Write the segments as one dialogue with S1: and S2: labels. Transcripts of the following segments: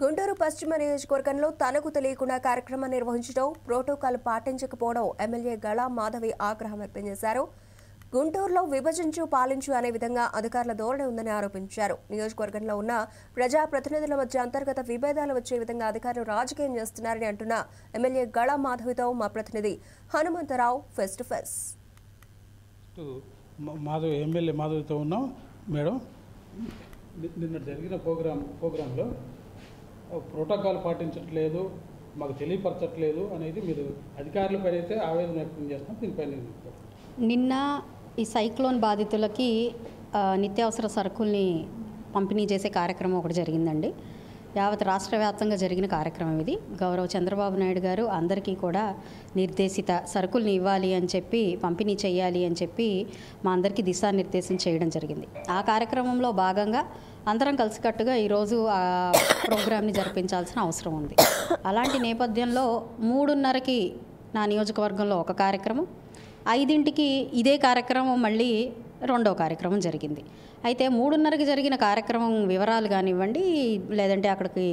S1: గుంటూరు పశ్చిమ నియోజకవర్గంలో తనకు తెలియకుండా కార్యక్రమం నిర్వహించడం, ప్రోటోకాల్ పాటించకపోవడం ఎమ్మెల్యే గళా మాధవి ఆగ్రహం వ్యక్తం చేశారు. గుంటూరులో విభజించు పాలించు అనే విధంగా అధికారుల ధోరణి ఉందని ఆరోపించారు. నియోజకవర్గంలో ఉన్న ప్రజాప్రతినిధుల మధ్య అంతర్గత విభేదాలు వచ్చే విధంగా అధికారులు రాజకీయం చేస్తున్నారని అంటున్న ఎమ్మెల్యే గళా మాధవితో మా ప్రతినిధి Hanumantharao face to face.
S2: MLA మాధవితో ఉన్నాం. మేడం, నిన్న జరిగిన ప్రోగ్రాంలో ప్రోటోకాల్ పాటించట్లేదు, మాకు తెలియపరచట్లేదు అనేది మీరు అధికారులపై అయితే ఆవేదన వ్యక్తం చేస్తాం. దీనిపైన
S3: నిన్న ఈ సైక్లోన్ బాధితులకి నిత్యావసర సరుకుల్ని పంపిణీ చేసే కార్యక్రమం ఒకటి జరిగిందండి. యావత్ రాష్ట్ర వ్యాప్తంగా జరిగిన కార్యక్రమం ఇది. గౌరవ చంద్రబాబు నాయుడు గారు అందరికీ కూడా నిర్దేశిత సరుకుల్ని ఇవ్వాలి అని చెప్పి, పంపిణీ చేయాలి అని చెప్పి మా అందరికీ దిశానిర్దేశం చేయడం జరిగింది. ఆ కార్యక్రమంలో భాగంగా అందరం కలిసికట్టుగా ఈరోజు ఆ ప్రోగ్రామ్ని జరిపించాల్సిన అవసరం ఉంది. అలాంటి నేపథ్యంలో 3:30కి నా నియోజకవర్గంలో ఒక కార్యక్రమం, 5ంటికి ఇదే కార్యక్రమం మళ్ళీ రెండో కార్యక్రమం జరిగింది. అయితే 3:30కి జరిగిన కార్యక్రమం వివరాలు కానివ్వండి, లేదంటే అక్కడికి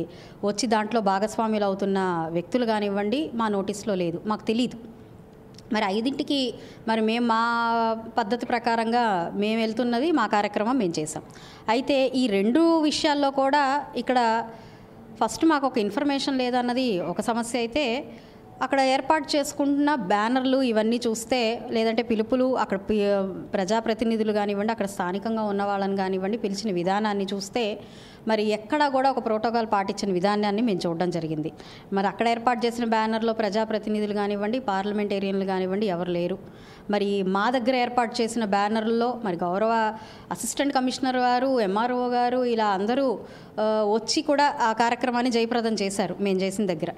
S3: వచ్చి దాంట్లో భాగస్వాములు అవుతున్న వ్యక్తులు కానివ్వండి, మా నోటీస్లో లేదు, మాకు తెలీదు. మరి 5ంటికి మరి మేము మా పద్ధతి ప్రకారంగా మేము వెళ్తున్నది, మా కార్యక్రమం మేము చేసాం. అయితే ఈ 2 విషయాల్లో కూడా ఇక్కడ ఫస్ట్ మాకు ఒక ఇన్ఫర్మేషన్ లేదన్నది ఒక సమస్య అయితే, అక్కడ ఏర్పాటు చేసుకుంటున్న బ్యానర్లు ఇవన్నీ చూస్తే, లేదంటే పిలుపులు, అక్కడ ప్రజాప్రతినిధులు కానివ్వండి, అక్కడ స్థానికంగా ఉన్న వాళ్ళని కానివ్వండి పిలిచిన విధానాన్ని చూస్తే మరి ఎక్కడా కూడా ఒక ప్రోటోకాల్ పాటించిన విధానాన్ని మేము చూడడం జరిగింది. మరి అక్కడ ఏర్పాటు చేసిన బ్యానర్లో ప్రజాప్రతినిధులు కానివ్వండి, పార్లమెంటేరియన్లు కానివ్వండి ఎవరు లేరు. మరి మా దగ్గర ఏర్పాటు చేసిన బ్యానర్లలో మరి గౌరవ అసిస్టెంట్ కమిషనర్ గారు, ఎంఆర్ఓ గారు ఇలా అందరూ వచ్చి కూడా ఆ కార్యక్రమాన్ని జయప్రదం చేశారు మేము చేసిన దగ్గర.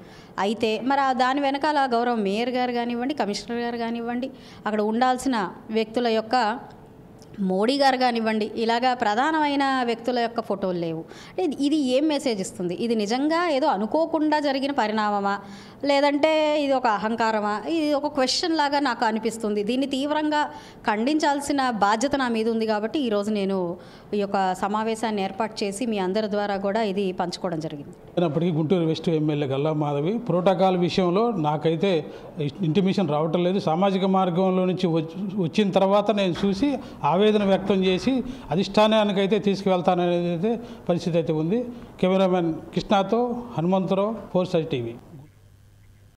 S3: అయితే మరి దాని వెనకాల గౌరవ మేయర్ గారు కానివ్వండి, కమిషనర్ గారు కానివ్వండి, అక్కడ ఉండాల్సిన వ్యక్తుల యొక్క మోడీ గారు కానివ్వండి, ఇలాగా ప్రధానమైన వ్యక్తుల యొక్క ఫోటోలు లేవు. ఇది ఏం మెసేజ్ ఇస్తుంది? ఇది నిజంగా ఏదో అనుకోకుండా జరిగిన పరిణామమా, లేదంటే ఇది ఒక అహంకారమా? ఇది ఒక క్వశ్చన్ లాగా నాకు అనిపిస్తుంది. దీన్ని తీవ్రంగా ఖండించాల్సిన బాధ్యత నా మీద ఉంది. కాబట్టి ఈరోజు నేను ఈ యొక్క సమావేశాన్ని ఏర్పాటు చేసి మీ అందరి ద్వారా కూడా ఇది పంచుకోవడం జరిగింది.
S2: అయినప్పటికీ Guntur west MLA Galla Madhavi protocol విషయంలో నాకైతే ఇంటిమేషన్ రావటం లేదు. సామాజిక మార్గంలో నుంచి వచ్చిన తర్వాత నేను చూసి ఆవేదన వ్యక్తం చేసి అధిష్టానానికైతే తీసుకువెళ్తాననేది పరిస్థితి అయితే ఉంది. కెమెరామెన్ కృష్ణతో హనుమంతరావు, 4 Sight TV.